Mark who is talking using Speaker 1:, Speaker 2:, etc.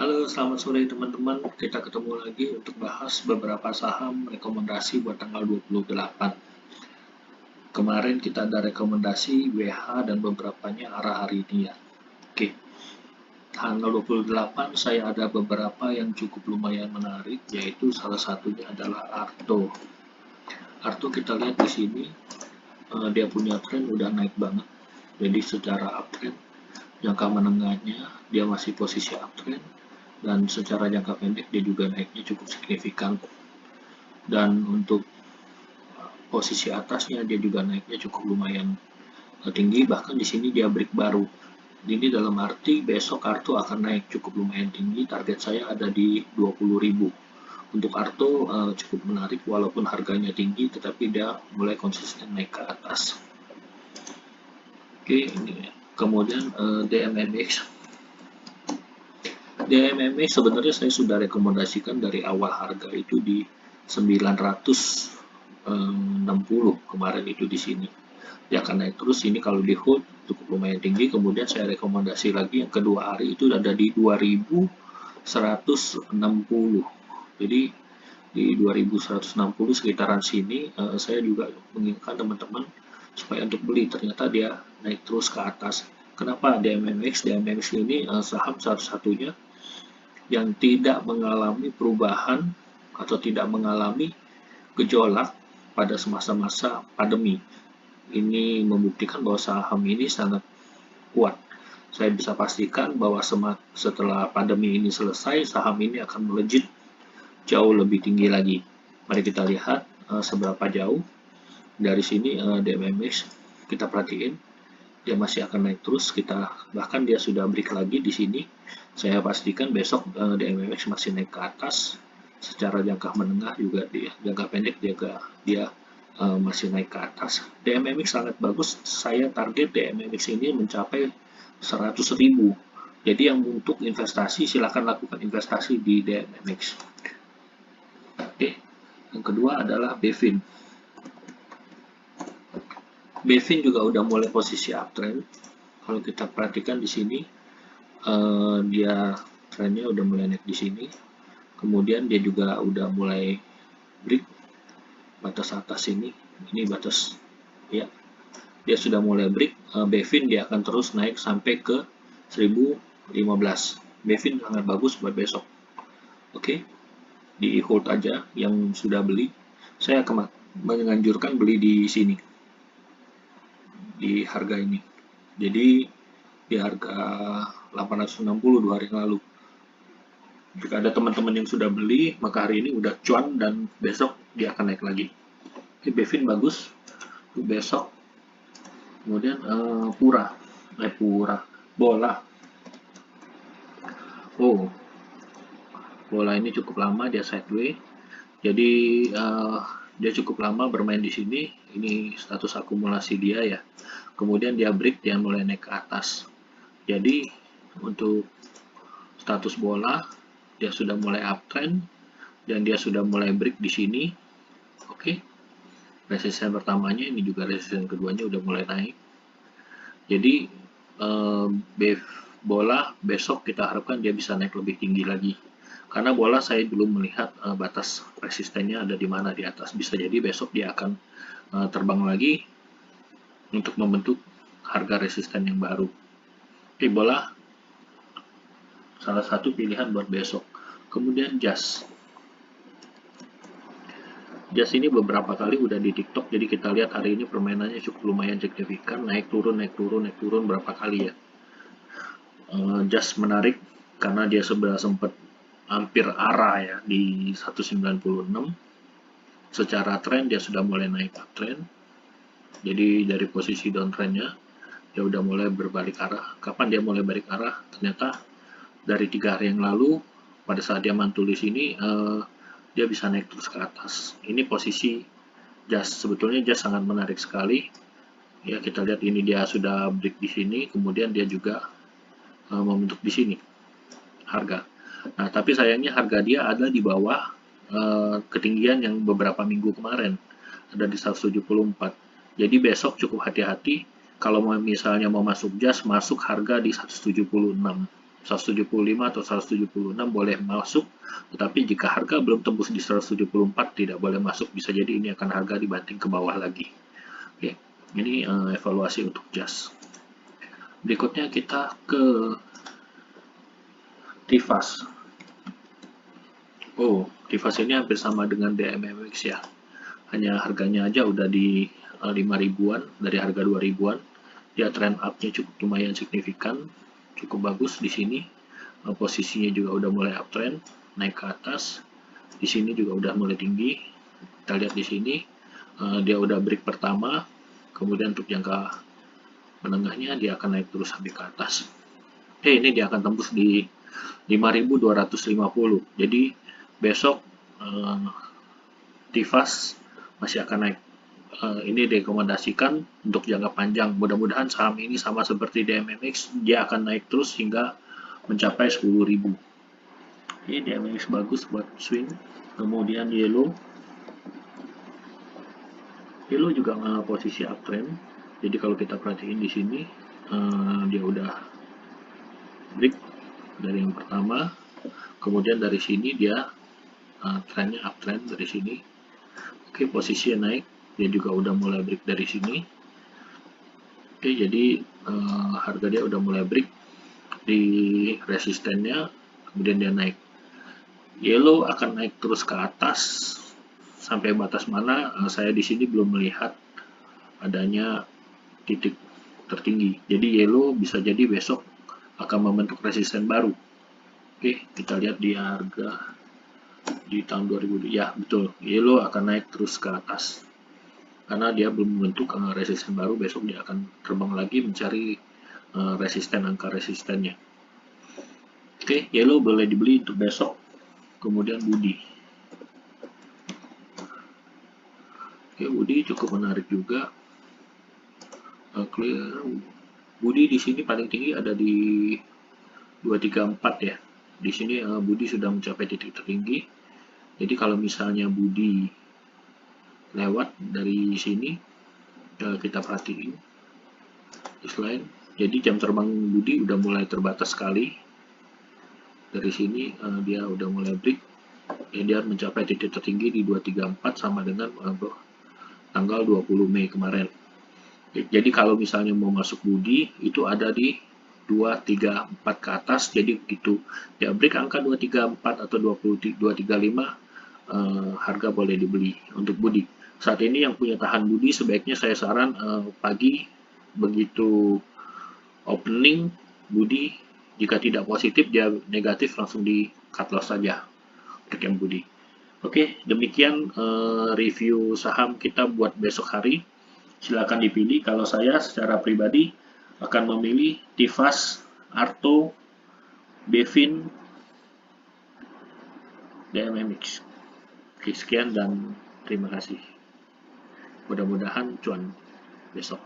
Speaker 1: Halo, selamat sore teman-teman. Kita ketemu lagi untuk bahas beberapa saham rekomendasi buat tanggal 28. Kemarin kita ada rekomendasi WH dan beberapanya arah hari ini ya. Oke, tanggal 28 saya ada beberapa yang cukup lumayan menarik, yaitu salah satunya adalah Arto. Arto kita lihat di sini, dia punya tren udah naik banget. Jadi secara uptrend, jangka menengahnya dia masih posisi uptrend, dan secara jangka pendek dia juga naiknya cukup signifikan. Dan untuk posisi atasnya dia juga naiknya cukup lumayan tinggi, bahkan di sini dia break baru. Ini dalam arti besok Arto akan naik cukup lumayan tinggi, target saya ada di 20.000. Untuk Arto cukup menarik walaupun harganya tinggi, tetapi dia mulai konsisten naik ke atas. Oke, ini kemudian DMMX. DMMX sebenarnya saya sudah rekomendasikan dari awal harga itu di 960 kemarin itu di sini. Dia akan naik terus, ini kalau di hold cukup lumayan tinggi. Kemudian saya rekomendasi lagi yang kedua hari itu ada di 2160. Jadi di 2160 sekitaran sini saya juga mengingatkan teman-teman supaya untuk beli. Ternyata dia naik terus ke atas. Kenapa DMMX? DMMX ini saham satu-satunya yang tidak mengalami perubahan atau tidak mengalami gejolak pada masa-masa pandemi. Ini membuktikan bahwa saham ini sangat kuat. Saya bisa pastikan bahwa setelah pandemi ini selesai, saham ini akan melejit jauh lebih tinggi lagi. Mari kita lihat seberapa jauh. Dari sini DMMX kita perhatiin dia masih akan naik terus. Bahkan dia sudah break lagi di sini. Saya pastikan besok DMMX masih naik ke atas. Secara jangka menengah juga jangka pendek dia masih naik ke atas. DMMX sangat bagus. Saya target DMMX ini mencapai 100.000. Jadi yang untuk investasi silakan lakukan investasi di DMMX. Oke. Yang kedua adalah Bevin. Bevin juga udah mulai posisi uptrend. Kalau kita perhatikan di sini, dia trennya udah mulai naik di sini. Kemudian dia juga udah mulai break batas atas ini batas ya. Dia sudah mulai break. Bevin dia akan terus naik sampai ke 1015. Bevin sangat bagus buat besok. Oke. Di hold aja yang sudah beli. Saya akan menganjurkan beli di sini. Di harga ini. Jadi di harga 860 2 hari yang lalu. Jika ada teman-teman yang sudah beli, maka hari ini udah cuan dan besok dia akan naik lagi. Bevin bagus untuk besok. Kemudian Pura, Bola. Bola ini cukup lama dia sideways. Jadi dia cukup lama bermain di sini. Ini status akumulasi dia ya. Kemudian dia break, dia mulai naik ke atas. Jadi untuk status bola dia sudah mulai uptrend dan dia sudah mulai break di sini. Oke. Resisten pertamanya, ini juga resisten keduanya udah mulai naik. Jadi bola besok kita harapkan dia bisa naik lebih tinggi lagi. Karena bola saya belum melihat batas resistennya ada di mana di atas. Bisa jadi besok dia akan terbang lagi untuk membentuk harga resisten yang baru. Oke, bola salah satu pilihan buat besok. Kemudian Jas ini beberapa kali udah di TikTok, jadi kita lihat hari ini permainannya cukup lumayan signifikan, naik turun berapa kali ya. Jas menarik karena dia sudah sempat hampir arah ya di 196. Secara tren dia sudah mulai naik uptrend. Jadi dari posisi downtrendnya dia udah mulai berbalik arah. Kapan dia mulai balik arah? Ternyata dari 3 hari yang lalu pada saat dia mantul di sini dia bisa naik terus ke atas. Ini posisi Jas. Sebetulnya Jas sangat menarik sekali. Ya, kita lihat ini dia sudah break di sini, kemudian dia juga membentuk di sini harga. Nah, tapi sayangnya harga dia ada di bawah ketinggian yang beberapa minggu kemarin, ada di 174. Jadi besok cukup hati-hati kalau misalnya mau masuk Jas, masuk harga di 176. 175 atau 176 boleh masuk, tetapi jika harga belum tembus di 174 tidak boleh masuk, bisa jadi ini akan harga dibanting ke bawah lagi. Oke, ini evaluasi untuk JAS. Berikutnya kita ke TIFAS. Oh, TIFAS ini hampir sama dengan DMMX ya. Hanya harganya aja udah di 5 ribuan dari harga 2 ribuan. Dia trend up-nya cukup lumayan signifikan, cukup bagus di sini. Posisinya juga udah mulai uptrend, naik ke atas. Di sini juga udah mulai tinggi. Kita lihat di sini dia udah break pertama, kemudian untuk jangka menengahnya dia akan naik terus sampai ke atas. Ini dia akan tembus di 5.250. Jadi besok TIFAS masih akan naik. Ini direkomendasikan untuk jangka panjang. Mudah-mudahan saham ini sama seperti DMMX, dia akan naik terus hingga mencapai 10.000. Ini DMMX bagus buat swing. Kemudian yellow juga posisi uptrend. Jadi kalau kita perhatiin di sini, dia udah break dari yang pertama. Kemudian dari sini dia trennya uptrend dari sini. Oke, posisinya naik. Dia juga udah mulai break dari sini. Oke, jadi harga dia udah mulai break di resistennya, kemudian dia naik. Yellow akan naik terus ke atas sampai batas mana saya di sini belum melihat adanya titik tertinggi. Jadi yellow bisa jadi besok akan membentuk resisten baru. Oke, kita lihat di harga di tahun 2000. Ya, betul. Yellow akan naik terus ke atas. Karena dia belum membentuk resisten baru, besok dia akan terbang lagi mencari resisten, angka resistennya. Oke, yellow boleh dibeli untuk besok. Kemudian Budi. Oke, Budi cukup menarik juga. Budi di sini paling tinggi ada di 234 ya. Di sini Budi sudah mencapai titik tertinggi. Jadi kalau misalnya Budi lewat dari sini, kita perhatiin slide. Jadi jam terbang Budi udah mulai terbatas sekali. Dari sini dia udah mulai break. Dia mencapai titik tertinggi di 234 sama dengan tanggal 20 Mei kemarin. Jadi kalau misalnya mau masuk Budi itu ada di 234 ke atas, jadi begitu ya break angka 234 atau 235 harga boleh dibeli untuk Budi. Saat ini yang punya tahan Budi sebaiknya saya saran pagi begitu opening Budi, jika tidak positif dia negatif langsung di cut loss saja untuk yang Budi. Oke, demikian review saham kita buat besok hari. Silakan dipilih. Kalau saya secara pribadi akan memilih TIFAS, Arto, Bevin, DMMX. Oke, sekian dan terima kasih. Mudah-mudahan cuan besok.